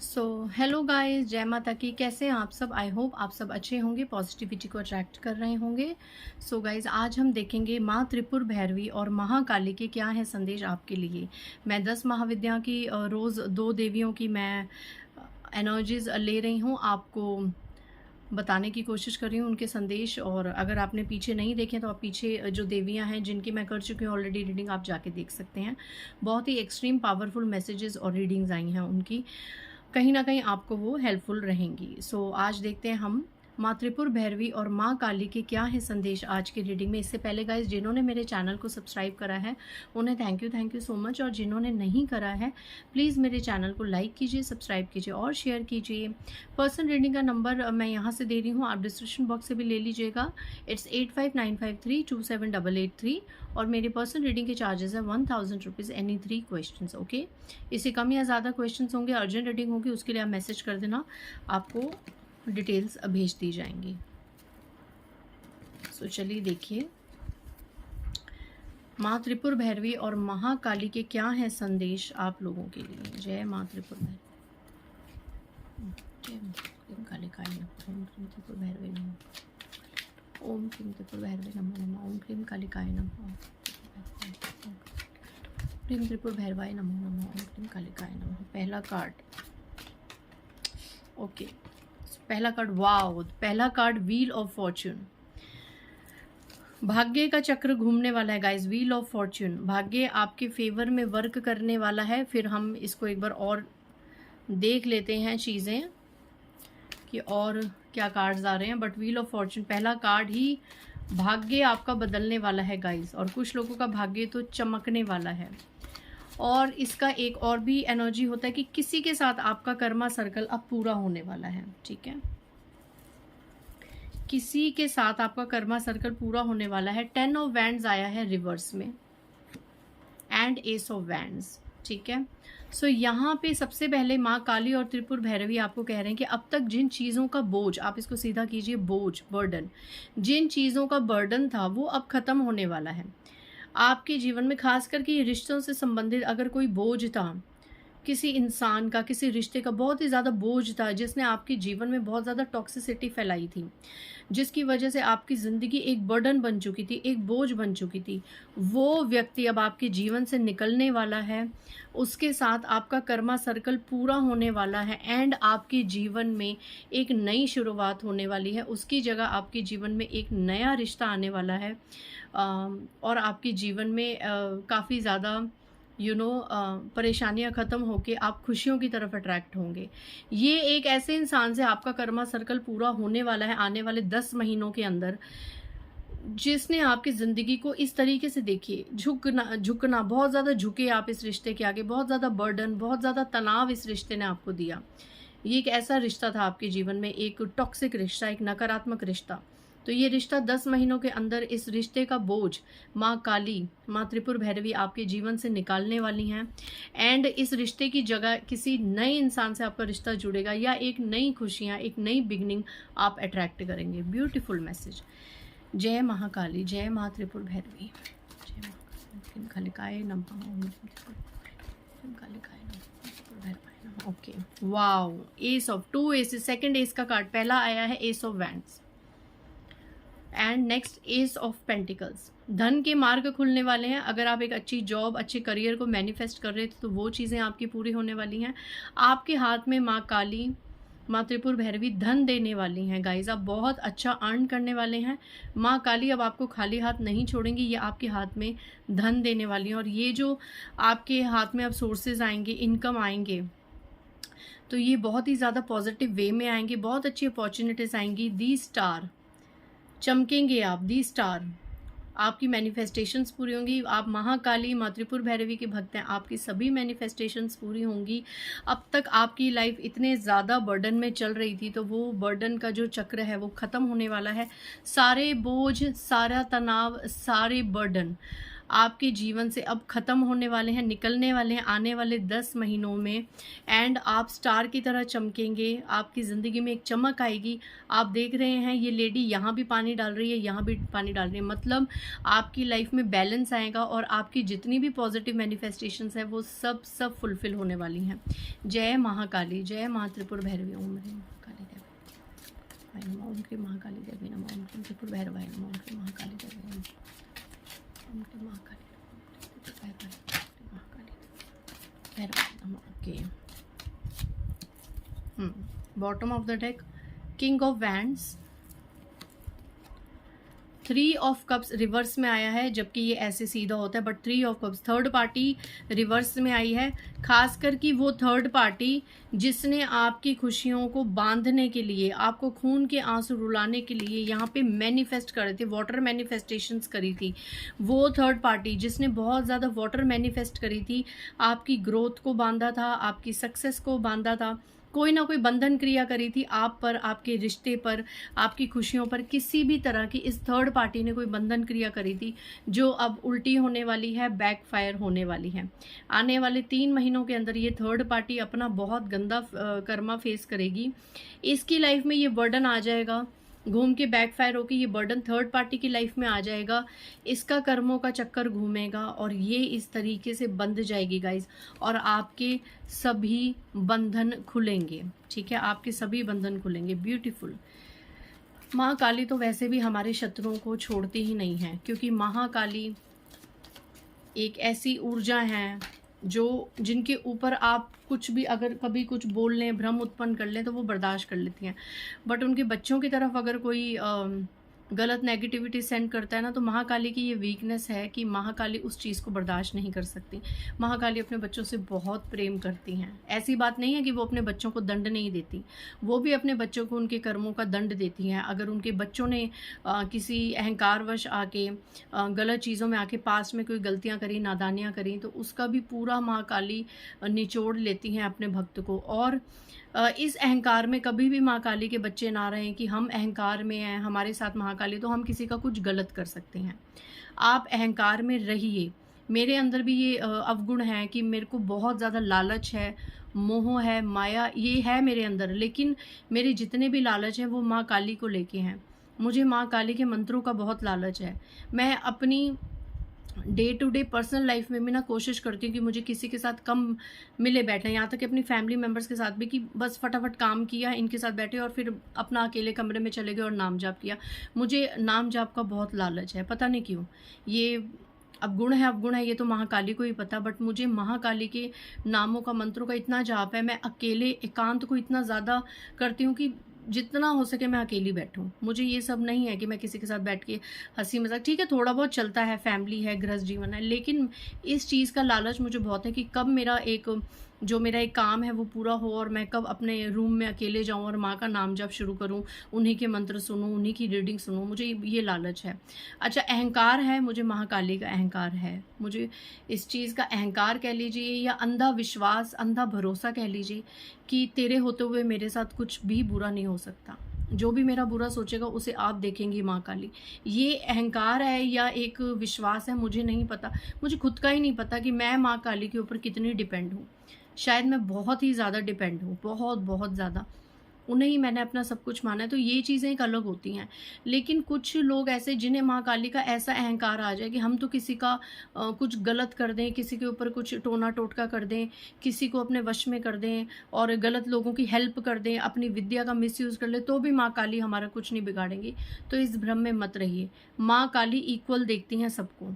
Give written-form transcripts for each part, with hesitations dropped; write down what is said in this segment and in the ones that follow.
So hello guys, जय माता की। कैसे हैं आप सब? आई होप आप सब अच्छे होंगे, पॉजिटिविटी को अट्रैक्ट कर रहे होंगे। सो गाइस, आज हम देखेंगे माँ त्रिपुर भैरवी और महाकाली के क्या है संदेश आपके लिए। मैं 10 महाविद्या की रोज़ 2 देवियों की मैं एनर्जीज ले रही हूँ, आपको बताने की कोशिश कर रही हूँ उनके संदेश। और अगर आपने पीछे नहीं देखे तो आप पीछे जो देवियाँ हैं जिनकी मैं कर चुकी हूँ ऑलरेडी रीडिंग, आप जाके देख सकते हैं। बहुत ही एक्सट्रीम पावरफुल मैसेजेस और रीडिंग्स आई हैं उनकी, कहीं ना कहीं आपको वो हेल्पफुल रहेंगी। सो आज देखते हैं हम माँ त्रिपुर भैरवी और माँ काली के क्या है संदेश आज की रीडिंग में। इससे पहले गाइज, जिन्होंने मेरे चैनल को सब्सक्राइब करा है उन्हें थैंक यू सो मच, और जिन्होंने नहीं करा है प्लीज़ मेरे चैनल को लाइक कीजिए, सब्सक्राइब कीजिए और शेयर कीजिए। पर्सन रीडिंग का नंबर मैं यहाँ से दे रही हूँ, आप डिस्क्रिप्शन बॉक्स से भी ले लीजिएगा। इट्स 8595327883, और मेरे पर्सन रीडिंग के चार्जेस है 1000 रुपीज़ एनी 3 क्वेश्चन। ओके, इससे कम या ज़्यादा क्वेश्चन होंगे, अर्जेंट रीडिंग होगी, उसके लिए आप मैसेज कर देना, आपको डिटेल्स भेज दी जाएंगी। सो चलिए देखिए माँ त्रिपुर भैरवी और महाकाली के क्या है संदेश आप लोगों के लिए। जय माँ त्रिपुर भैरवी, जय माँ कालिकाय नमः, ओम क्रीम त्रिपुर भैरवी नमः, ओम क्रीम त्रिपुर भैरवी नमः, ओम क्रीम कालिकाय नमः, क्रीम त्रिपुर भैरवाय नमो नमः, ओम क्रीम कालिकाय नमः। पहला कार्ड, ओके, पहला कार्ड, वाओ, पहला कार्ड व्हील ऑफ फॉर्च्यून। भाग्य का चक्र घूमने वाला है गाइस। व्हील ऑफ फॉर्च्यून, भाग्य आपके फेवर में वर्क करने वाला है। फिर हम इसको एक बार और देख लेते हैं चीज़ें कि और क्या कार्ड्स आ रहे हैं। बट व्हील ऑफ फॉर्च्यून पहला कार्ड ही भाग्य आपका बदलने वाला है गाइस, और कुछ लोगों का भाग्य तो चमकने वाला है। और इसका एक और भी एनर्जी होता है कि किसी के साथ आपका कर्मा सर्कल अब पूरा होने वाला है। ठीक है, किसी के साथ आपका कर्मा सर्कल पूरा होने वाला है। 10 ऑफ वैंड्स आया है रिवर्स में एंड एस ऑफ वैंड्स। ठीक है, सो यहाँ पे सबसे पहले माँ काली और त्रिपुर भैरवी आपको कह रहे हैं कि अब तक जिन चीज़ों का बोझ, आप इसको सीधा कीजिए बोझ, बर्डन, जिन चीज़ों का बर्डन था वो अब खत्म होने वाला है आपके जीवन में। खास करके ये रिश्तों से संबंधित अगर कोई बोझ था, किसी इंसान का, किसी रिश्ते का बहुत ही ज़्यादा बोझ था जिसने आपके जीवन में बहुत ज़्यादा टॉक्सिसिटी फैलाई थी, जिसकी वजह से आपकी ज़िंदगी एक बर्डन बन चुकी थी, एक बोझ बन चुकी थी, वो व्यक्ति अब आपके जीवन से निकलने वाला है। उसके साथ आपका कर्मा सर्कल पूरा होने वाला है एंड आपके जीवन में एक नई शुरुआत होने वाली है। उसकी जगह आपके जीवन में एक नया रिश्ता आने वाला है, और आपके जीवन में काफ़ी ज़्यादा परेशानियां ख़त्म होके आप खुशियों की तरफ अट्रैक्ट होंगे। ये एक ऐसे इंसान से आपका कर्मा सर्कल पूरा होने वाला है आने वाले 10 महीनों के अंदर, जिसने आपकी ज़िंदगी को इस तरीके से, देखिए, झुकना बहुत ज़्यादा झुके आप इस रिश्ते के आगे, बहुत ज़्यादा बर्डन, बहुत ज़्यादा तनाव इस रिश्ते ने आपको दिया। ये एक ऐसा रिश्ता था आपके जीवन में, एक टॉक्सिक रिश्ता, एक नकारात्मक रिश्ता। तो ये रिश्ता 10 महीनों के अंदर, इस रिश्ते का बोझ माँ काली, माँ त्रिपुर भैरवी आपके जीवन से निकालने वाली हैं। एंड इस रिश्ते की जगह किसी नए इंसान से आपका रिश्ता जुड़ेगा, या एक नई खुशियाँ, एक नई बिगनिंग आप अट्रैक्ट करेंगे। Beautiful message. जय महाकाली, जय माँ त्रिपुर भैरवी, जय माँ कालिकाय नमः, okay, wow, ace of 2 aces, second ace का कार्ड, पहला आया है ace of wands and next ace of pentacles. धन के मार्ग खुलने वाले हैं। अगर आप एक अच्छी जॉब, अच्छे करियर को मैनिफेस्ट कर रहे थे तो वो चीज़ें आपकी पूरी होने वाली हैं। आपके हाथ में माँ काली, माँ त्रिपुर भैरवी धन देने वाली हैं गाइज। आप बहुत अच्छा अर्न करने वाले हैं। माँ काली अब आपको खाली हाथ नहीं छोड़ेंगी, ये आपके हाथ में धन देने वाली हैं। और ये जो आपके हाथ में अब सोर्सेज आएंगे, इनकम आएंगे, तो ये बहुत ही ज़्यादा पॉजिटिव वे में आएंगे, बहुत अच्छी अपॉर्चुनिटीज़ आएंगी। दी स्टार, चमकेंगे आप, दी स्टार, आपकी मैनिफेस्टेशंस पूरी होंगी। आप महाकाली, माँ त्रिपुर भैरवी के भक्त हैं, आपकी सभी मैनिफेस्टेशंस पूरी होंगी। अब तक आपकी लाइफ इतने ज़्यादा बर्डन में चल रही थी, तो वो बर्डन का जो चक्र है वो ख़त्म होने वाला है। सारे बोझ, सारा तनाव, सारे बर्डन आपके जीवन से अब ख़त्म होने वाले हैं, निकलने वाले हैं आने वाले 10 महीनों में। एंड आप स्टार की तरह चमकेंगे, आपकी ज़िंदगी में एक चमक आएगी। आप देख रहे हैं ये लेडी यहाँ भी पानी डाल रही है, यहाँ भी पानी डाल रही है, मतलब आपकी लाइफ में बैलेंस आएगा और आपकी जितनी भी पॉजिटिव मैनिफेस्टेशंस है वो सब फुलफिल होने वाली हैं। जय महाकाली, जय माँ त्रिपुर भैरवी, ओम ह्रीं महाकाली देवी नमः, ओम के महाकाली देवी नमः, ओम के त्रिपुर भैरवाय नमः, ओम के महाकाली देवी नमः, ओम के महाकाली भैरवाय नमः। Okay, bottom of the deck king of wands, 3 of cups reverse में आया है, जबकि ये ऐसे सीधा होता है, but 3 of cups third party reverse में आई है। खासकर कि वो थर्ड पार्टी जिसने आपकी खुशियों को बांधने के लिए, आपको खून के आंसू रुलाने के लिए यहाँ पे मैनिफेस्ट करे थे, वाटर मैनिफेस्टेशंस करी थी, वो थर्ड पार्टी जिसने बहुत ज़्यादा वाटर मैनिफेस्ट करी थी, आपकी ग्रोथ को बांधा था, आपकी सक्सेस को बांधा था, कोई ना कोई बंधन क्रिया करी थी आप पर, आपके रिश्ते पर, आपकी खुशियों पर, किसी भी तरह की इस थर्ड पार्टी ने कोई बंधन क्रिया करी थी जो अब उल्टी होने वाली है, बैकफायर होने वाली है। आने वाले 3 महीनों के अंदर ये थर्ड पार्टी अपना बहुत गंदा कर्मा फेस करेगी। इसकी लाइफ में ये बर्डन आ जाएगा, घूम के बैकफायर होकर ये बर्डन थर्ड पार्टी की लाइफ में आ जाएगा, इसका कर्मों का चक्कर घूमेगा और ये इस तरीके से बंध जाएगी गाइज, और आपके सभी बंधन खुलेंगे। ठीक है, आपके सभी बंधन खुलेंगे। ब्यूटीफुल। महाकाली तो वैसे भी हमारे शत्रुओं को छोड़ती ही नहीं है, क्योंकि महाकाली एक ऐसी ऊर्जा है जो जिनके ऊपर आप कुछ भी अगर कभी कुछ बोल लें, भ्रम उत्पन्न कर लें तो वो बर्दाश्त कर लेती हैं, बट उनके बच्चों की तरफ अगर कोई गलत नेगेटिविटी सेंड करता है ना, तो महाकाली की ये वीकनेस है कि महाकाली उस चीज़ को बर्दाश्त नहीं कर सकती। महाकाली अपने बच्चों से बहुत प्रेम करती हैं। ऐसी बात नहीं है कि वो अपने बच्चों को दंड नहीं देती, वो भी अपने बच्चों को उनके कर्मों का दंड देती हैं। अगर उनके बच्चों ने किसी अहंकारवश आके गलत चीज़ों में आके पास में कोई गलतियाँ करी, नादानियाँ करी, तो उसका भी पूरा महाकाली निचोड़ लेती हैं अपने भक्त को। और इस अहंकार में कभी भी महाकाली के बच्चे ना रहें कि हम अहंकार में हैं, हमारे साथ महाकाली तो हम किसी का कुछ गलत कर सकते हैं। आप अहंकार में रहिए। मेरे अंदर भी ये अवगुण है कि मेरे को बहुत ज़्यादा लालच है, मोह है, माया, ये है मेरे अंदर, लेकिन मेरे जितने भी लालच हैं वो माँ काली को लेके हैं। मुझे माँ काली के मंत्रों का बहुत लालच है। मैं अपनी day to day personal life में भी ना कोशिश करती हूँ कि मुझे किसी के साथ कम मिले बैठना, यहाँ तक कि अपनी फैमिली मेम्बर्स के साथ भी, कि बस फटाफट काम किया, इनके साथ बैठे और फिर अपना अकेले कमरे में चले गए और नाम जाप किया। मुझे नाम जाप का बहुत लालच है, पता नहीं क्यों। ये अवगुण है ये तो महाकाली को ही पता, बट मुझे महाकाली के नामों का, मंत्रों का इतना जाप है। मैं अकेले एकांत को इतना ज़्यादा करती हूँ कि जितना हो सके मैं अकेली बैठूं। मुझे ये सब नहीं है कि मैं किसी के साथ बैठ के हंसी मजाक, ठीक है थोड़ा बहुत चलता है, फैमिली है, गृहस्थ जीवन है, लेकिन इस चीज़ का लालच मुझे बहुत है कि कब मेरा एक काम है वो पूरा हो और मैं कब अपने रूम में अकेले जाऊं और माँ का नाम जप शुरू करूं, उन्हीं के मंत्र सुनूं, उन्हीं की रीडिंग सुनूं। मुझे ये लालच है। अच्छा, अहंकार है, मुझे महाकाली का अहंकार है। मुझे इस चीज़ का अहंकार कह लीजिए या अंधा विश्वास, अंधा भरोसा कह लीजिए कि तेरे होते हुए मेरे साथ कुछ भी बुरा नहीं हो सकता। जो भी मेरा बुरा सोचेगा उसे आप देखेंगी माँ काली। ये अहंकार है या एक विश्वास है, मुझे नहीं पता। मुझे खुद का ही नहीं पता कि मैं माँ काली के ऊपर कितनी डिपेंड हूँ। शायद मैं बहुत ही ज़्यादा डिपेंड हूँ, बहुत ज़्यादा। उन्हें ही मैंने अपना सब कुछ माना है, तो ये चीज़ें एक अलग होती हैं। लेकिन कुछ लोग ऐसे जिन्हें माँ काली का ऐसा अहंकार आ जाए कि हम तो किसी का कुछ गलत कर दें, किसी के ऊपर कुछ टोना टोटका कर दें, किसी को अपने वश में कर दें और गलत लोगों की हेल्प कर दें, अपनी विद्या का मिसयूज़ कर ले, तो भी माँ काली हमारा कुछ नहीं बिगाड़ेंगी। तो इस भ्रम में मत रहिए। माँ काली इक्वल देखती हैं सबको।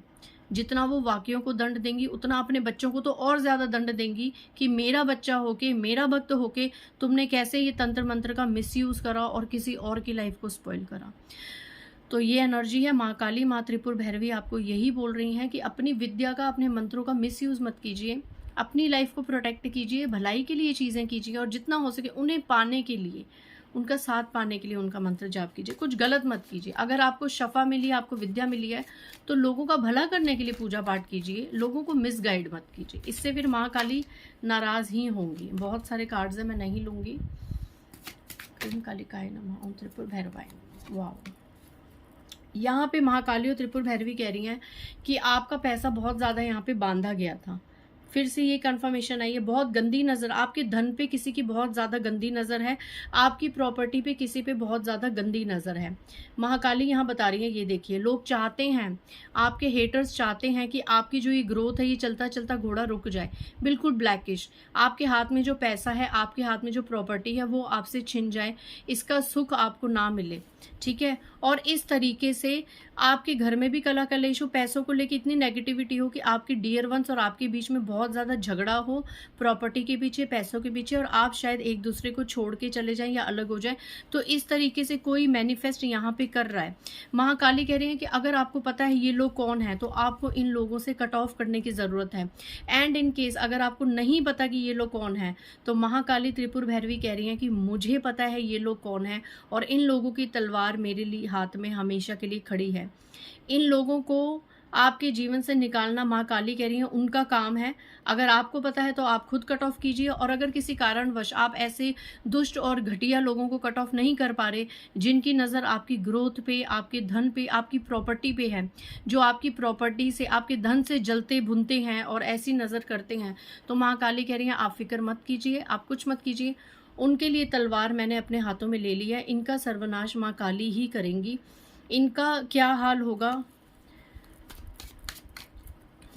जितना वो वाक्यों को दंड देंगी उतना अपने बच्चों को तो और ज़्यादा दंड देंगी कि मेरा बच्चा होके, मेरा भक्त होके तुमने कैसे ये तंत्र मंत्र का मिसयूज़ करा और किसी और की लाइफ को स्पॉइल करा। तो ये एनर्जी है। माँ काली, माँ त्रिपुर भैरवी आपको यही बोल रही हैं कि अपनी विद्या का, अपने मंत्रों का मिसयूज़ मत कीजिए, अपनी लाइफ को प्रोटेक्ट कीजिए, भलाई के लिए चीज़ें कीजिए और जितना हो सके उन्हें पाने के लिए, उनका साथ पाने के लिए उनका मंत्र जाप कीजिए। कुछ गलत मत कीजिए। अगर आपको शफा मिली है, आपको विद्या मिली है, तो लोगों का भला करने के लिए पूजा पाठ कीजिए, लोगों को मिसगाइड मत कीजिए। इससे फिर माँ काली नाराज़ ही होंगी। बहुत सारे कार्ड्स हैं, मैं नहीं लूँगी। क्रीम कालिकाय नमः, ओम त्रिपुर भैरवाय। वाह, यहाँ पे महाकाली और त्रिपुर भैरवी कह रही हैं कि आपका पैसा बहुत ज़्यादा यहाँ पे बांधा गया था। फिर से ये कंफर्मेशन आई है, बहुत गंदी नज़र, आपके धन पे किसी की बहुत ज़्यादा गंदी नज़र है, आपकी प्रॉपर्टी पे किसी पे बहुत ज़्यादा गंदी नज़र है। महाकाली यहाँ बता रही है, ये देखिए, लोग चाहते हैं, आपके हेटर्स चाहते हैं कि आपकी जो ये ग्रोथ है ये चलता चलता घोड़ा रुक जाए, बिल्कुल ब्लैकिश। आपके हाथ में जो पैसा है, आपके हाथ में जो प्रॉपर्टी है वो आपसे छिन जाए, इसका सुख आपको ना मिले, ठीक है। और इस तरीके से आपके घर में भी कला कलेश हो, पैसों को लेकर इतनी नेगेटिविटी हो कि आपके डियर वंस और आपके बीच में बहुत ज़्यादा झगड़ा हो, प्रॉपर्टी के पीछे, पैसों के पीछे, और आप शायद एक दूसरे को छोड़ के चले जाएं या अलग हो जाएं। तो इस तरीके से कोई मैनिफेस्ट यहाँ पे कर रहा है। महाकाली कह रही है कि अगर आपको पता है ये लोग कौन है तो आपको इन लोगों से कट ऑफ करने की ज़रूरत है। एंड इन केस अगर आपको नहीं पता कि ये लोग कौन है तो महाकाली त्रिपुर भैरवी कह रही है कि मुझे पता है ये लोग कौन है, और इन लोगों की तलवार मेरे लिए हाथ में हमेशा के लिए खड़ी है। इन लोगों को आपके जीवन से निकालना महाकाली कह रही है उनका काम है। अगर आपको पता है तो आप खुद कट ऑफ कीजिए, और अगर किसी कारणवश आप ऐसे दुष्ट और घटिया लोगों को कट ऑफ नहीं कर पा रहे जिनकी नज़र आपकी ग्रोथ पे, आपके धन पे, आपकी प्रॉपर्टी पे है, जो आपकी प्रॉपर्टी से, आपके धन से जलते भुनते हैं और ऐसी नज़र करते हैं, तो महाकाली कह रही है आप फिक्र मत कीजिए, आप कुछ मत कीजिए। उनके लिए तलवार मैंने अपने हाथों में ले लिया है, इनका सर्वनाश माँ काली ही करेंगी। इनका क्या हाल होगा,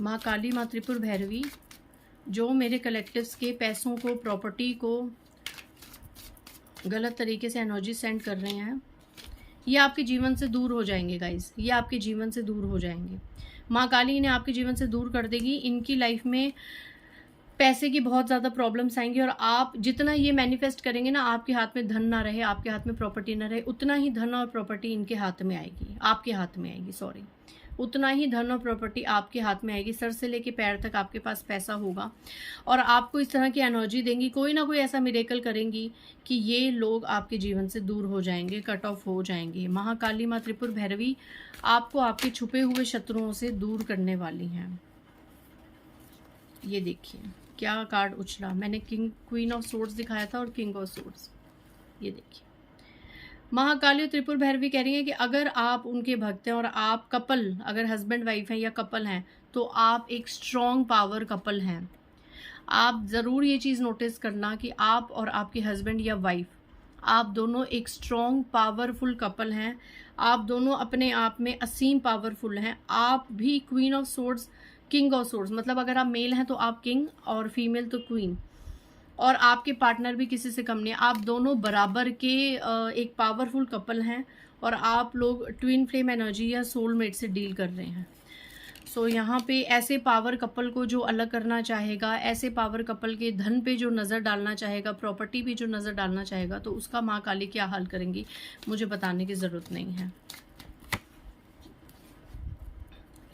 माँ काली, माँ त्रिपुर भैरवी, जो मेरे कलेक्टिव्स के पैसों को, प्रॉपर्टी को गलत तरीके से एनर्जी सेंड कर रहे हैं, ये आपके जीवन से दूर हो जाएंगे गाइस, ये आपके जीवन से दूर हो जाएंगे। माँ काली इन्हें आपके जीवन से दूर कर देगी। इनकी लाइफ में पैसे की बहुत ज़्यादा प्रॉब्लम्स आएंगी, और आप जितना ये मैनिफेस्ट करेंगे ना, आपके हाथ में धन ना रहे, आपके हाथ में प्रॉपर्टी ना रहे, उतना ही धन और प्रॉपर्टी इनके हाथ में आएगी, आपके हाथ में आएगी, सॉरी, उतना ही धन और प्रॉपर्टी आपके हाथ में आएगी। सर से लेके पैर तक आपके पास पैसा होगा, और आपको इस तरह की एनर्जी देंगी, कोई ना कोई ऐसा मिरेकल करेंगी कि ये लोग आपके जीवन से दूर हो जाएंगे, कट ऑफ हो जाएंगे। महाकाली माँ त्रिपुर भैरवी आपको आपके छुपे हुए शत्रुओं से दूर करने वाली हैं। ये देखिए क्या कार्ड उछला, मैंने क्वीन ऑफ सोर्ड्स दिखाया था और किंग ऑफ सोर्ड्स। ये देखिए महाकाली और त्रिपुर भैरवी कह रही है कि अगर आप उनके भक्त हैं और आप कपल, अगर हस्बैंड वाइफ हैं या कपल हैं, तो आप एक स्ट्रॉन्ग पावर कपल हैं। आप ज़रूर ये चीज़ नोटिस करना कि आप और आपके हस्बैंड या वाइफ, आप दोनों एक स्ट्रॉन्ग पावरफुल कपल हैं। आप दोनों अपने आप में असीम पावरफुल हैं। आप भी queen of swords, king of swords, मतलब अगर आप मेल हैं तो आप किंग और फीमेल तो क्वीन, और आपके पार्टनर भी किसी से कम नहीं है। आप दोनों बराबर के एक पावरफुल कपल हैं, और आप लोग ट्विन फ्लेम एनर्जी या सोलमेट से डील कर रहे हैं। सो यहाँ पे ऐसे पावर कपल को जो अलग करना चाहेगा, ऐसे पावर कपल के धन पे जो नज़र डालना चाहेगा, प्रॉपर्टी पे जो नज़र डालना चाहेगा, तो उसका माँ काली क्या हाल करेंगी मुझे बताने की ज़रूरत नहीं है।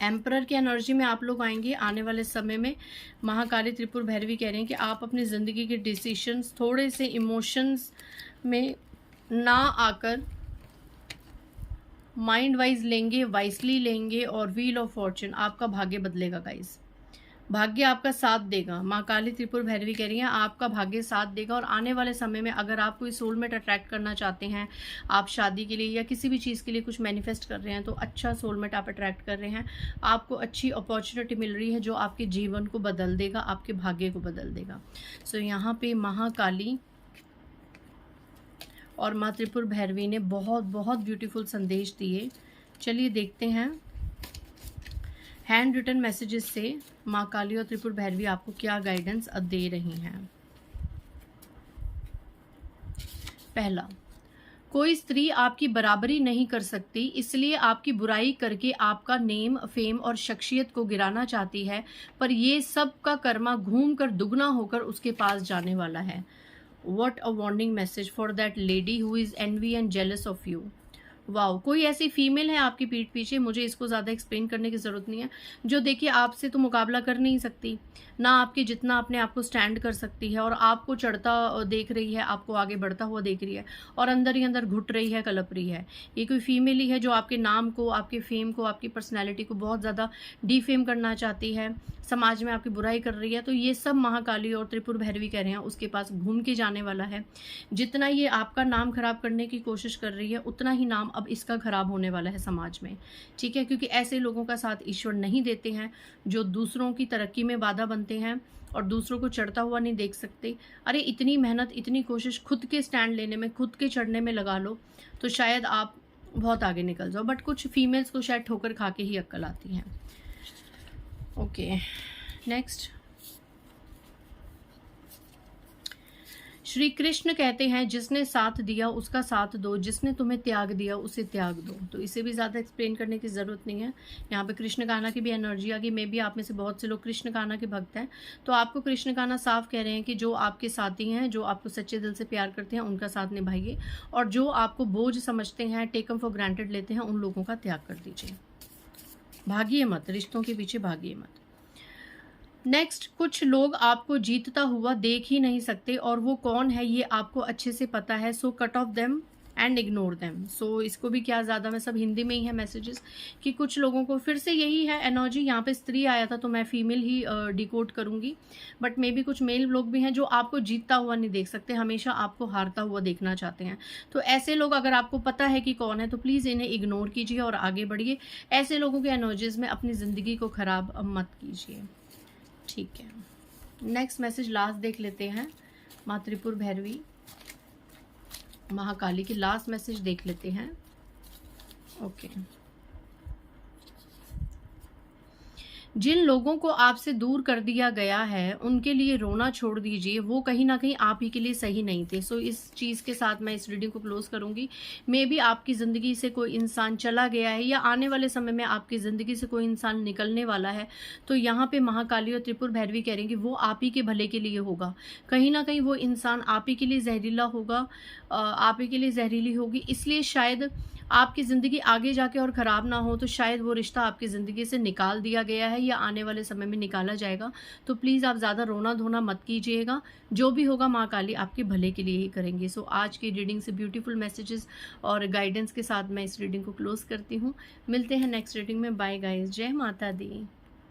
एम्परर की एनर्जी में आप लोग आएंगे आने वाले समय में। महाकाली त्रिपुर भैरवी कह रहे हैं कि आप अपनी ज़िंदगी के डिसीशंस थोड़े से इमोशंस में ना आकर माइंड वाइज लेंगे, वाइसली लेंगे, और व्हील ऑफ फॉर्चून, आपका भाग्य बदलेगा गाइस, भाग्य आपका साथ देगा। माँ काली त्रिपुर भैरवी कह रही हैं आपका भाग्य साथ देगा, और आने वाले समय में अगर आप कोई सोलमेट अट्रैक्ट करना चाहते हैं, आप शादी के लिए या किसी भी चीज़ के लिए कुछ मैनिफेस्ट कर रहे हैं, तो अच्छा सोलमेट आप अट्रैक्ट कर रहे हैं, आपको अच्छी अपॉर्चुनिटी मिल रही है जो आपके जीवन को बदल देगा, आपके भाग्य को बदल देगा। सो यहाँ पे महाकाली और माँ त्रिपुर भैरवी ने बहुत बहुत ब्यूटीफुल संदेश दिए। चलिए देखते हैं हैंड रिटन मैसेजेस से माँ काली और त्रिपुर भैरवी आपको क्या गाइडेंस दे रही हैं। पहला, कोई स्त्री आपकी बराबरी नहीं कर सकती, इसलिए आपकी बुराई करके आपका नेम, फेम और शख्सियत को गिराना चाहती है, पर ये सब का कर्मा घूम कर दुगना होकर उसके पास जाने वाला है। What a warning message for that lady who is envy and jealous of you. Wow, कोई ऐसी फीमेल है आपकी पीठ पीछे, मुझे इसको ज़्यादा एक्सप्लेन करने की ज़रूरत नहीं है, जो देखिए आपसे तो मुकाबला कर नहीं सकती, ना आपके जितना अपने आप को स्टैंड कर सकती है, और आपको चढ़ता देख रही है, आपको आगे बढ़ता हुआ देख रही है, और अंदर ही अंदर घुट रही है, कलप रही है। ये कोई फीमेल ही है जो आपके नाम को, आपके फेम को, आपकी पर्सनैलिटी को बहुत ज़्यादा डिफेम करना चाहती है, समाज में आपकी बुराई कर रही है। तो ये सब महाकाली और त्रिपुर भैरवी कह रहे हैं उसके पास घूम के जाने वाला है। जितना ये आपका नाम खराब करने की कोशिश कर रही है, उतना ही नाम अब इसका खराब होने वाला है समाज में, ठीक है, क्योंकि ऐसे लोगों का साथ ईश्वर नहीं देते हैं जो दूसरों की तरक्की में बाधा बनते हैं और दूसरों को चढ़ता हुआ नहीं देख सकते। अरे इतनी मेहनत, इतनी कोशिश खुद के स्टैंड लेने में, खुद के चढ़ने में लगा लो तो शायद आप बहुत आगे निकल जाओ। बट कुछ फीमेल्स को शायद ठोकर खा के ही अक्ल आती है। Okay, next. श्री कृष्ण कहते हैं जिसने साथ दिया उसका साथ दो, जिसने तुम्हें त्याग दिया उसे त्याग दो। तो इसे भी ज़्यादा एक्सप्लेन करने की ज़रूरत नहीं है। यहाँ पे कृष्ण गाना की भी एनर्जी आ गई। मे बी आप में से बहुत से लोग कृष्ण गाना के भक्त हैं, तो आपको कृष्ण गाना साफ कह रहे हैं कि जो आपके साथी हैं, जो आपको सच्चे दिल से प्यार करते हैं, उनका साथ निभाइए, और जो आपको बोझ समझते हैं, टेकम फॉर ग्रांटेड लेते हैं, उन लोगों का त्याग कर दीजिए। भागिए मत, रिश्तों के पीछे भागिए मत। नेक्स्ट, कुछ लोग आपको जीतता हुआ देख ही नहीं सकते और वो कौन है ये आपको अच्छे से पता है। So cut off them and ignore them. So इसको भी क्या ज़्यादा, मैं सब हिंदी में ही है मैसेजेस, कि कुछ लोगों को फिर से यही है एनर्जी। यहाँ पे स्त्री आया था तो मैं फीमेल ही डिकोड करूँगी, बट मे बी कुछ मेल लोग भी हैं जो आपको जीतता हुआ नहीं देख सकते, हमेशा आपको हारता हुआ देखना चाहते हैं। तो ऐसे लोग अगर आपको पता है कि कौन है तो प्लीज़ इन्हें इग्नोर कीजिए और आगे बढ़िए। ऐसे लोगों के एनर्जीज में अपनी ज़िंदगी को ख़राब मत कीजिए, ठीक है। नेक्स्ट मैसेज लास्ट देख लेते हैं। माँ त्रिपुर भैरवी महाकाली की लास्ट मैसेज देख लेते हैं। ओके, जिन लोगों को आपसे दूर कर दिया गया है उनके लिए रोना छोड़ दीजिए, वो कहीं ना कहीं आप ही के लिए सही नहीं थे। सो इस चीज़ के साथ मैं इस रीडिंग को क्लोज करूंगी। मे बी आपकी ज़िंदगी से कोई इंसान चला गया है या आने वाले समय में आपकी ज़िंदगी से कोई इंसान निकलने वाला है, तो यहाँ पे महाकाली और त्रिपुर भैरवी कह रही कि वो आप ही के भले के लिए होगा। कहीं ना कहीं वो इंसान आप ही के लिए जहरीला होगा, आप ही के लिए जहरीली होगी, इसलिए शायद आपकी ज़िंदगी आगे जाके और ख़राब ना हो, तो शायद वो रिश्ता आपकी ज़िंदगी से निकाल दिया गया है या आने वाले समय में निकाला जाएगा। तो प्लीज़ आप ज़्यादा रोना धोना मत कीजिएगा, जो भी होगा माँ काली आपके भले के लिए ही करेंगे। सो आज की रीडिंग से ब्यूटीफुल मैसेजेस और गाइडेंस के साथ मैं इस रीडिंग को क्लोज करती हूँ। मिलते हैं नेक्स्ट रीडिंग में। बाय गाइस, जय माता दी।